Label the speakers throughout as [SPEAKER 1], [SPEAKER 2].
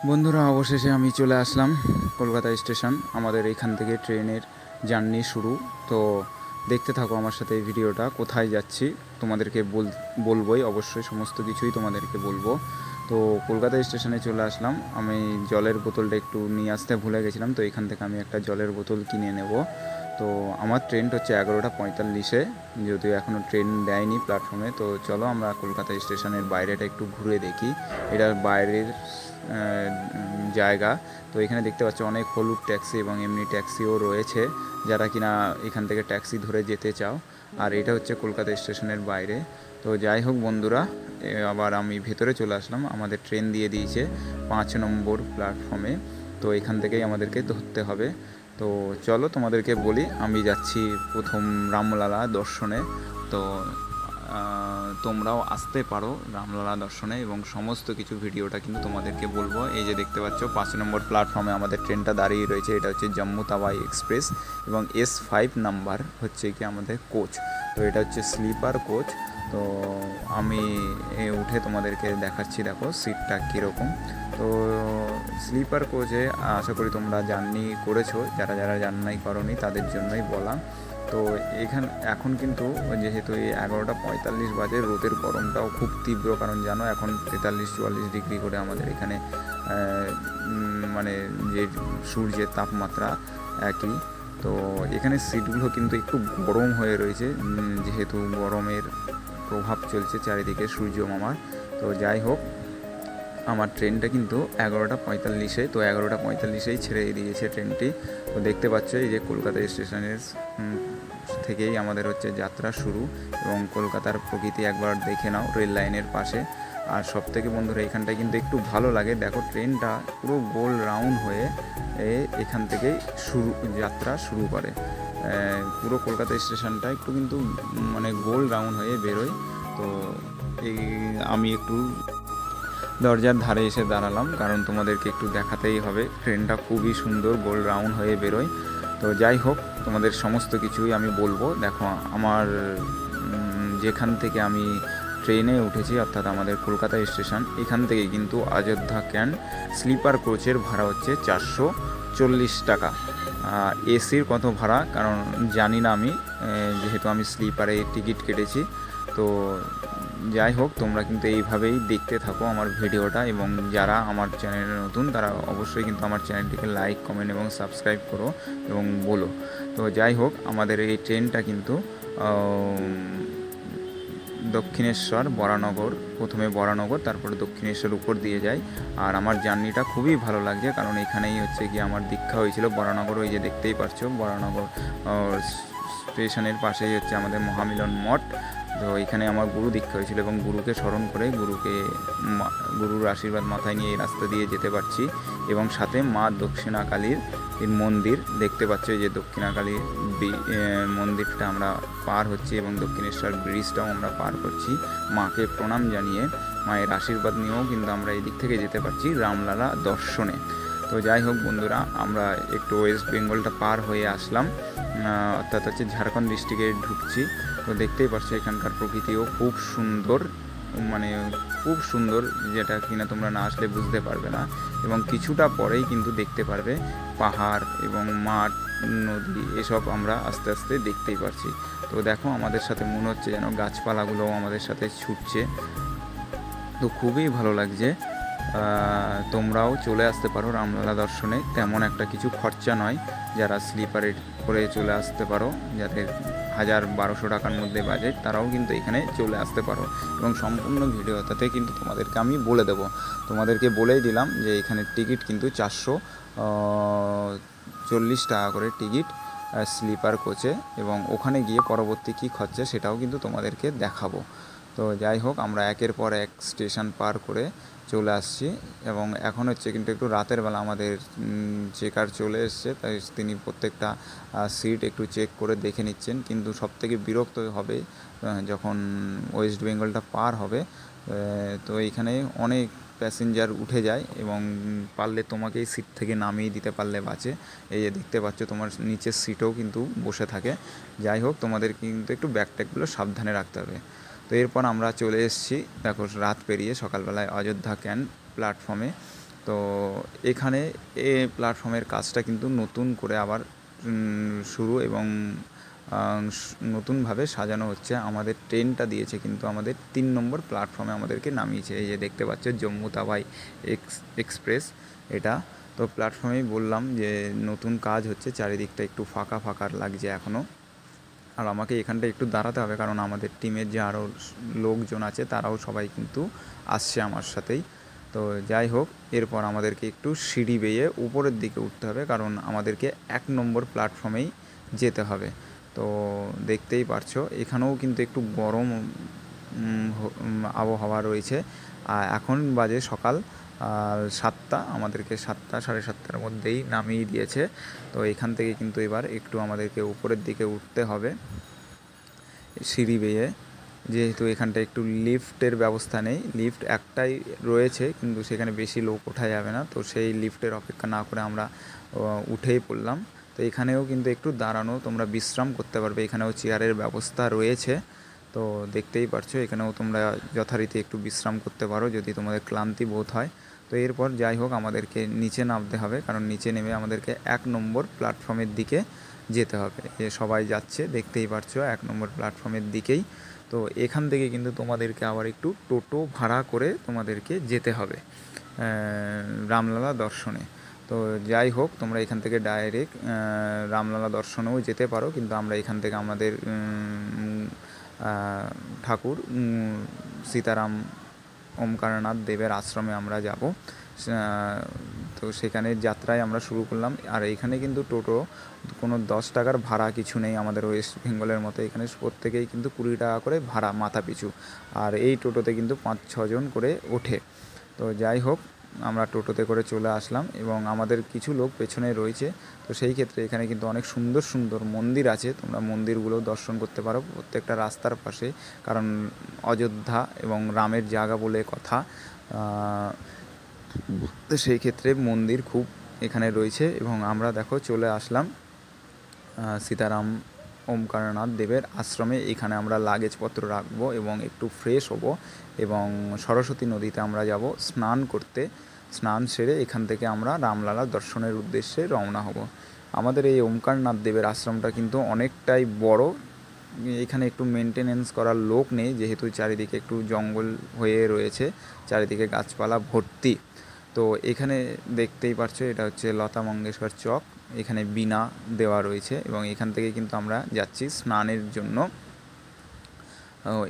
[SPEAKER 1] বন্ধুরা, অবশেষে আমি চলে আসলাম কলকাতা স্টেশন। আমাদের এখান থেকে ট্রেনের জার্নি শুরু। তো দেখতে থাকো আমার সাথে এই ভিডিওটা। কোথায় যাচ্ছি তোমাদেরকে বলবোই, অবশ্যই সমস্ত কিছুই তোমাদেরকে বলবো। তো কলকাতা স্টেশনে চলে আসলাম। আমি জলের বোতলটা একটু নিয়ে আসতে ভুলে গেছিলাম, তো এখান থেকে আমি একটা জলের বোতল কিনে নেব। তো আমার ট্রেনটা হচ্ছে 11:45, যদিও এখনও ট্রেন দেয়নি প্ল্যাটফর্মে। তো চলো আমরা কলকাতা স্টেশনের বাইরেটা একটু ঘুরে দেখি। এটার বাইরের জায়গা। তো এখানে দেখতে পাচ্ছ অনেক হলুদ ট্যাক্সি এবং এমনি ট্যাক্সিও রয়েছে, যারা কিনা এখান থেকে ট্যাক্সি ধরে যেতে চাও। আর এটা হচ্ছে কলকাতা স্টেশনের বাইরে। তো যাই হোক বন্ধুরা, আবার আমি ভেতরে চলে আসলাম। আমাদের ট্রেন দিয়ে দিয়েছে 5 নম্বর প্ল্যাটফর্মে। তো এখান থেকেই আমাদেরকে ধরতে হবে। তো চলো তোমাদেরকে বলি, আমি যাচ্ছি প্রথম রামলালা দর্শনে। তো তোমরাও আসতে পারো রামলালা দর্শনে, এবং সমস্ত কিছু ভিডিওটা কিন্তু তোমাদেরকে বলবো। এই যে দেখতে পাচ্ছ 5 নম্বর প্ল্যাটফর্মে আমাদের ট্রেনটা দাঁড়িয়ে রয়েছে। এটা হচ্ছে জম্মু তাওয়াই এক্সপ্রেস এবং S5 নাম্বার হচ্ছে কি আমাদের কোচ। তো এটা হচ্ছে স্লিপার কোচ। তো আমি উঠে তোমাদেরকে দেখাচ্ছি, দেখো সিটটা কীরকম। তো স্লিপার কোচে আশা করি তোমরা জার্নি করেছো, যারা যারা জার্নি করোনি তাদের জন্যই বলা। তো এখন কিন্তু যেহেতু এই 11:45 বাজে, রোদের গরমটাও খুব তীব্র, কারণ জানো এখন 43-44 ডিগ্রি করে আমাদের এখানে মানে যে সূর্যের তাপমাত্রা একই। তো এখানে সিটগুলো কিন্তু একটু গরম হয়ে রয়েছে, যেহেতু গরমের প্রভাব চলছে চারিদিকে সূর্য মামার। তো যাই হোক, আমার ট্রেনটা কিন্তু 11:45, তো 11:45 ছেড়ে দিয়েছে ট্রেনটি। তো দেখতে পাচ্ছ এই যে কলকাতা স্টেশনের থেকেই আমাদের হচ্ছে যাত্রা শুরু, এবং কলকাতার প্রকৃতি একবার দেখে নাও রেল লাইনের পাশে। আর সবথেকে বন্ধুরা, এখানটায় কিন্তু একটু ভালো লাগে, দেখো ট্রেনটা পুরো গোল রাউন্ড হয়ে এখান থেকেই যাত্রা শুরু করে। পুরো কলকাতা স্টেশনটা একটু কিন্তু মানে গোল রাউন্ড হয়ে বেরোয়। তো আমি একটু দরজার ধারে এসে দাঁড়ালাম, কারণ তোমাদেরকে একটু দেখাতেই হবে। ট্রেনটা খুবই সুন্দর গোল রাউন্ড হয়ে বেরোয়। তো যাই হোক, তোমাদের সমস্ত কিছুই আমি বলবো। দেখো আমার যেখান থেকে আমি ট্রেনে উঠেছি, অর্থাৎ আমাদের কলকাতা স্টেশন, এখান থেকে কিন্তু অযোধ্যা ক্যান্ট স্লিপার কোচের ভাড়া হচ্ছে 440 টাকা। এসির কত ভাড়া কারণ জানি না আমি, যেহেতু আমি স্লিপারে টিকিট কেটেছি। তো যাই হোক, তোমরা কিন্তু এইভাবেই দেখতে থাকো আমার ভিডিওটা, এবং যারা আমার চ্যানেলে নতুন তারা অবশ্যই কিন্তু আমার চ্যানেলটিকে লাইক, কমেন্ট এবং সাবস্ক্রাইব করো এবং বলো। তো যাই হোক, আমাদের এই ট্রেনটা কিন্তু দক্ষিণেশ্বর, বরানগর, প্রথমে বরানগর তারপরে দক্ষিণেশ্বর উপর দিয়ে যায়। আর আমার জার্নিটা খুবই ভালো লাগছে, কারণ এখানেই হচ্ছে গিয়ে আমার দীক্ষা হয়েছিল বরানগর। ওই যে দেখতেই পাচ্ছ বরানগর স্টেশনের পাশেই হচ্ছে আমাদের মহামিলন মঠ। তো এখানে আমার গুরু দীক্ষা হয়েছিল, এবং গুরুকে স্মরণ করে গুরুর আশীর্বাদ মাথায় নিয়ে এই রাস্তা দিয়ে যেতে পারছি। এবং সাথে মা দক্ষিণাকালীর মন্দির দেখতে পাচ্ছ, এই যে দক্ষিণাকালীর মন্দিরটা আমরা পার হচ্ছি, এবং দক্ষিণেশ্বর ব্রিজটাও আমরা পার করছি মাকে প্রণাম জানিয়ে। মায়ের আশীর্বাদ নিয়েও কিন্তু আমরা এই দিক থেকে যেতে পারছি রামলালা দর্শনে। তো যাই হোক বন্ধুরা, আমরা একটু ওয়েস্ট বেঙ্গলটা পার হয়ে আসলাম, অর্থাৎ হচ্ছে ঝাড়খণ্ড ডিস্ট্রিক্টে ঢুকছি। তো দেখতেই পাচ্ছ এখানকার প্রকৃতিও খুব সুন্দর, মানে খুব সুন্দর, যেটা কিনা তোমরা না আসলে বুঝতে পারবে না। এবং কিছুটা পরেই কিন্তু দেখতে পারবে পাহাড় এবং মাঠ, নদী, এসব আমরা আস্তে আস্তে দেখতেই পারছি। তো দেখো আমাদের সাথে মনে হচ্ছে যেন গাছপালাগুলোও আমাদের সাথে ছুটছে। তো খুবই ভালো লাগছে। তোমরাও চলে আসতে পারো রামলালা দর্শনে, তেমন একটা কিছু খরচা নয়। যারা স্লিপারে করে চলে আসতে পারো, যাদের 1000-1200 টাকার মধ্যে বাজেট, তারাও কিন্তু এখানে চলে আসতে পারো। এবং সম্পূর্ণ ভিডিওটাতে কিন্তু তোমাদেরকে আমি বলে দেবো। তোমাদেরকে বলেই দিলাম যে এখানে টিকিট কিন্তু 440 টাকা করে টিকিট স্লিপার কোচে, এবং ওখানে গিয়ে পরবর্তী কী খরচা সেটাও কিন্তু তোমাদেরকে দেখাবো। তো যাই হোক, আমরা একের পর এক স্টেশন পার করে চলে আসছি, এবং এখন হচ্ছে কিন্তু একটু রাতের বেলা আমাদের চেকার চলে এসছে, তাই তিনি প্রত্যেকটা সিট একটু চেক করে দেখে নিচ্ছেন। কিন্তু সবথেকে বিরক্ত হবে যখন ওয়েস্ট বেঙ্গলটা পার হবে। তো এইখানে অনেক প্যাসেঞ্জার উঠে যায়, এবং পারলে তোমাকেই সিট থেকে নামিয়ে দিতে পারলে বাঁচে। এই যে দেখতে পাচ্ছ তোমার নিচের সিটও কিন্তু বসে থাকে। যাই হোক, তোমাদের কিন্তু একটু ব্যাগট্যাগগুলো সাবধানে রাখতে হবে। তো এরপর আমরা চলে এসেছি, দেখো রাত পেরিয়ে সকালবেলায় অযোধ্যা ক্যান্ট প্ল্যাটফর্মে। তো এখানে প্ল্যাটফর্মের কাজটা কিন্তু নতুন করে আবার শুরু এবং নতুনভাবে সাজানো হচ্ছে। আমাদের ট্রেনটা দিয়েছে কিন্তু আমাদের 3 নম্বর প্ল্যাটফর্মে আমাদেরকে নামিয়েছে। এই যে দেখতে পাচ্ছ জম্মু তাওয়াই এক্সপ্রেস এটা। তো প্ল্যাটফর্মেই বললাম যে নতুন কাজ হচ্ছে, চারিদিকটা একটু ফাঁকা ফাঁকা লাগছে এখনও। আর আমাকে এখানটা একটু দাঁড়াতে হবে, কারণ আমাদের টিমের যে আরও লোকজন আছে তারাও সবাই কিন্তু আসছে আমার সাথেই। তো যাই হোক, এরপর আমাদেরকে একটু সিঁড়ি বেয়ে উপরের দিকে উঠতে হবে, কারণ আমাদেরকে 1 নম্বর প্ল্যাটফর্মেই যেতে হবে। তো দেখতেই পারছো এখানেও কিন্তু একটু গরম আবহাওয়া রয়েছে। এখন বাজে সকাল 7টা, আমাদেরকে 7টা সাড়ে 7টার মধ্যেই নামিয়ে দিয়েছে। তো এখান থেকে কিন্তু এবার একটু আমাদেরকে উপরের দিকে উঠতে হবে সিঁড়ি বেয়ে, যেহেতু এখানটা একটু লিফটের ব্যবস্থা নেই। লিফট একটাই রয়েছে কিন্তু সেখানে বেশি লোক ওঠা যাবে না, তো সেই লিফটের অপেক্ষা না করে আমরা উঠেই পড়লাম। তো এখানেও কিন্তু একটু দাঁড়ানো, তোমরা বিশ্রাম করতে পারবে, এখানেও চেয়ারের ব্যবস্থা রয়েছে। তো দেখতেই পারছো এখানেও তোমরা যথারীতি একটু বিশ্রাম করতে পারো যদি তোমাদের ক্লান্তি বোধ হয়। তো এরপর যাই হোক আমাদেরকে নিচে নামতে হবে, কারণ নিচে নেমে আমাদেরকে 1 নম্বর প্ল্যাটফর্মের দিকে যেতে হবে। এ সবাই যাচ্ছে দেখতেই পারছো 1 নম্বর প্ল্যাটফর্মের দিকেই। তো এখান থেকে কিন্তু তোমাদেরকে আবার একটু টোটো ভাড়া করে তোমাদেরকে যেতে হবে রামলালা দর্শনে। তো যাই হোক, তোমরা এখান থেকে ডাইরেক্ট রামলালা দর্শনেও যেতে পারো, কিন্তু আমরা এখান থেকে আমাদের ঠাকুর সীতারাম ওমকারনাথ দেবের আশ্রমে আমরা যাব। তো সেখানে যাত্রায় আমরা শুরু করলাম। আর এখানে কিন্তু টোটো কোনো 10 টাকার ভাড়া কিছু নেই আমাদের ওয়েস্ট বেঙ্গলের মতো। এখানে প্রত্যেকেই কিন্তু 20 টাকা করে ভাড়া মাথা পিছু। আর এই টোটোতে কিন্তু 5-6 জন করে ওঠে। তো যাই হোক, আমরা টোটোতে করে চলে আসলাম এবং আমাদের কিছু লোক পেছনে রয়েছে। তো সেই ক্ষেত্রে এখানে কিন্তু অনেক সুন্দর সুন্দর মন্দির আছে, তোমরা মন্দিরগুলো দর্শন করতে পারো প্রত্যেকটা রাস্তার পাশে, কারণ অযোধ্যা এবং রামের জায়গা বলে কথা। তো সেই ক্ষেত্রে মন্দির খুব এখানে রয়েছে এবং আমরা দেখো চলে আসলাম সীতারাম ওমকারনাথ দেবের আশ্রমে। এখানে আমরা লাগেজপত্র রাখবো এবং একটু ফ্রেশ হব এবং সরস্বতী নদীতে আমরা যাব স্নান করতে। স্নান সেরে এখান থেকে আমরা রামলালা দর্শনের উদ্দেশ্যে রওনা হব। আমাদের এই ওমকারনাথ দেবের আশ্রমটা কিন্তু অনেকটাই বড়। এখানে একটু মেনটেনেন্স করার লোক নেই, যেহেতু চারিদিকে একটু জঙ্গল হয়ে রয়েছে, চারিদিকে গাছপালা ভর্তি। তো এখানে দেখতেই পারছো এটা হচ্ছে লতা মঙ্গেশকর চক, এখানে বিনা দেওয়া রয়েছে এবং এখান থেকে কিন্তু আমরা যাচ্ছি স্নানের জন্য।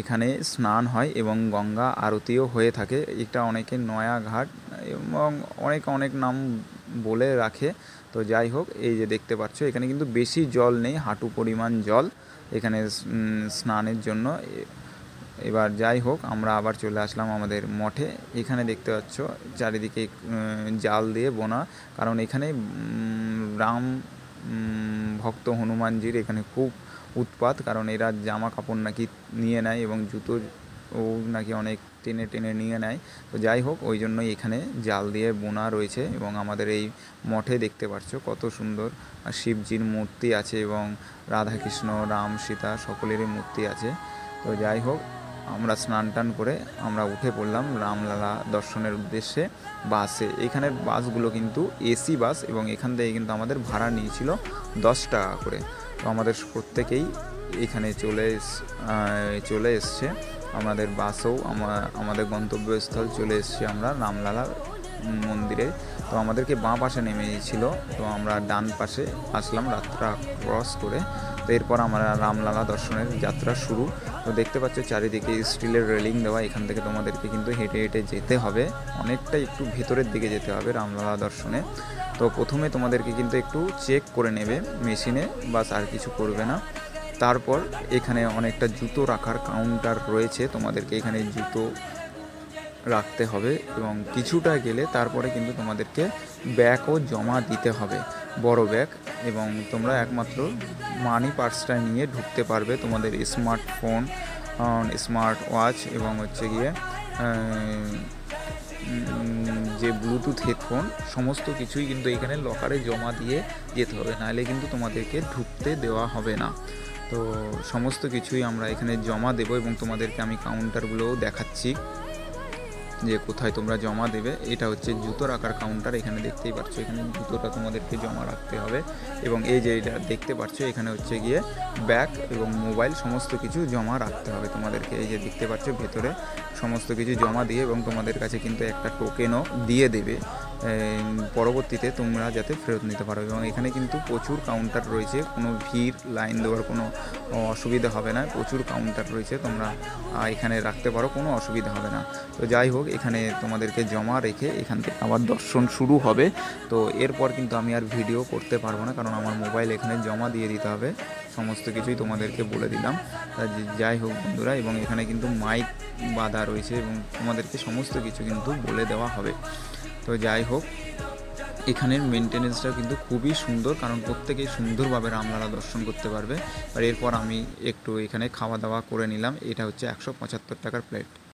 [SPEAKER 1] এখানে স্নান হয় এবং গঙ্গা আরতিও হয়ে থাকে। এটা অনেকে নয়া ঘাট এবং অনেক নাম বলে রাখে। তো যাই হোক, এই যে দেখতে পাচ্ছ এখানে কিন্তু বেশি জল নেই, হাঁটু পরিমাণ জল এখানে স্নানের জন্য। এবার যাই হোক, আমরা আবার চলে আসলাম আমাদের মঠে। এখানে দেখতে পাচ্ছ চারিদিকে জাল দিয়ে বোনা, কারণ এখানে রাম ভক্ত হনুমানজির এখানে খুব উৎপাত, কারণ এরা জামা কাপড় নাকি নিয়ে নেয় এবং জুতো ও নাকি অনেক টেনে টেনে নিয়ে নেয়। তো যাই হোক, ওই জন্যই এখানে জাল দিয়ে বোনা রয়েছে। এবং আমাদের এই মঠে দেখতে পাচ্ছ কত সুন্দর শিবজির মূর্তি আছে এবং রাধাকৃষ্ণ রাম সীতা সকলেরই মূর্তি আছে। তো যাই হোক, আমরা স্নান টান করে আমরা উঠে পড়লাম রামলালা দর্শনের উদ্দেশ্যে বাসে। এখানের বাসগুলো কিন্তু এসি বাস এবং এখান থেকে কিন্তু আমাদের ভাড়া নিয়েছিল 10 টাকা করে। তো আমাদের প্রত্যেকেই এখানে চলে এসছে আমাদের বাসও আমাদের গন্তব্যস্থল চলে এসছে আমরা রামলালা মন্দিরে। তো আমাদেরকে বাঁ পাশে নেমেছিল, তো আমরা ডান পাশে আসলাম রাস্তা ক্রস করে। তো এরপর আমরা রামলালা দর্শনের যাত্রা শুরু। তো দেখতে পাচ্ছ চারিদিকে স্টিলের রেলিং দেওয়া, এখান থেকে তোমাদেরকে কিন্তু হেঁটে হেঁটে যেতে হবে, অনেকটা একটু ভেতরের দিকে যেতে হবে রামলালা দর্শনে। তো প্রথমে তোমাদেরকে কিন্তু একটু চেক করে নেবে মেশিনে, বাস আর কিছু করবে না। তারপর এখানে অনেকটা জুতো রাখার কাউন্টার রয়েছে, তোমাদেরকে এখানে জুতো রাখতে হবে এবং কিছুটা গেলে তারপরে কিন্তু তোমাদেরকে ব্যাগও জমা দিতে হবে, বড় ব্যাগ। এবং তোমরা একমাত্র মানি পার্সটা নিয়ে ঢুকতে পারবে। তোমাদের স্মার্টফোন, স্মার্ট ওয়াচ এবং হচ্ছে গিয়ে যে ব্লুটুথ হেডফোন সমস্ত কিছুই কিন্তু এখানে লকারে জমা দিয়ে যেতে হবে, নাহলে কিন্তু তোমাদেরকে ঢুকতে দেওয়া হবে না। তো সমস্ত কিছুই আমরা এখানে জমা দেবো এবং তোমাদেরকে আমি কাউন্টারগুলোও দেখাচ্ছি। যে কোথায় তোমরা জমা দেবে। এটা হচ্ছে জুতো রাখার কাউন্টার, এখানে দেখতেই পাচ্ছ এখানে জুতোটা তোমাদেরকে জমা রাখতে হবে। এবং এই যে এটা দেখতে পাচ্ছ এখানে হচ্ছে গিয়ে ব্যাগ এবং মোবাইল সমস্ত কিছু জমা রাখতে হবে তোমাদেরকে। এই যে দেখতে পাচ্ছ ভেতরে সমস্ত কিছু জমা দিয়ে এবং তোমাদের কাছে কিন্তু একটা টোকেনও দিয়ে দেবে পরবর্তীতে তোমরা যাতে ফেরত নিতে পারো। এবং এখানে কিন্তু প্রচুর কাউন্টার রয়েছে, কোনো ভিড় লাইন দেওয়ার কোনো অসুবিধা হবে না, প্রচুর কাউন্টার রয়েছে, তোমরা এখানে রাখতে পারো, কোনো অসুবিধা হবে না। তো যাই হোক, এখানে তোমাদেরকে জমা রেখে এখান থেকে আবার দর্শন শুরু হবে। তো এরপর কিন্তু আমি আর ভিডিও করতে পারবো না, কারণ আমার মোবাইল এখানে জমা দিয়ে দিতে হবে। সমস্ত কিছুই তোমাদেরকে বলে দিলাম। যাই হোক বন্ধুরা, এবং এখানে কিন্তু মাইক বাঁধা রয়েছে এবং তোমাদেরকে সমস্ত কিছু কিন্তু বলে দেওয়া হবে। তো যাই হোক, এখানের মেনটেনেন্সটা কিন্তু খুবই সুন্দর, কারণ প্রত্যেকেই সুন্দরভাবে রামলালা দর্শন করতে পারবে। আর এরপর আমি একটু এখানে খাওয়া দাওয়া করে নিলাম। এটা হচ্ছে 175 টাকার প্লেট।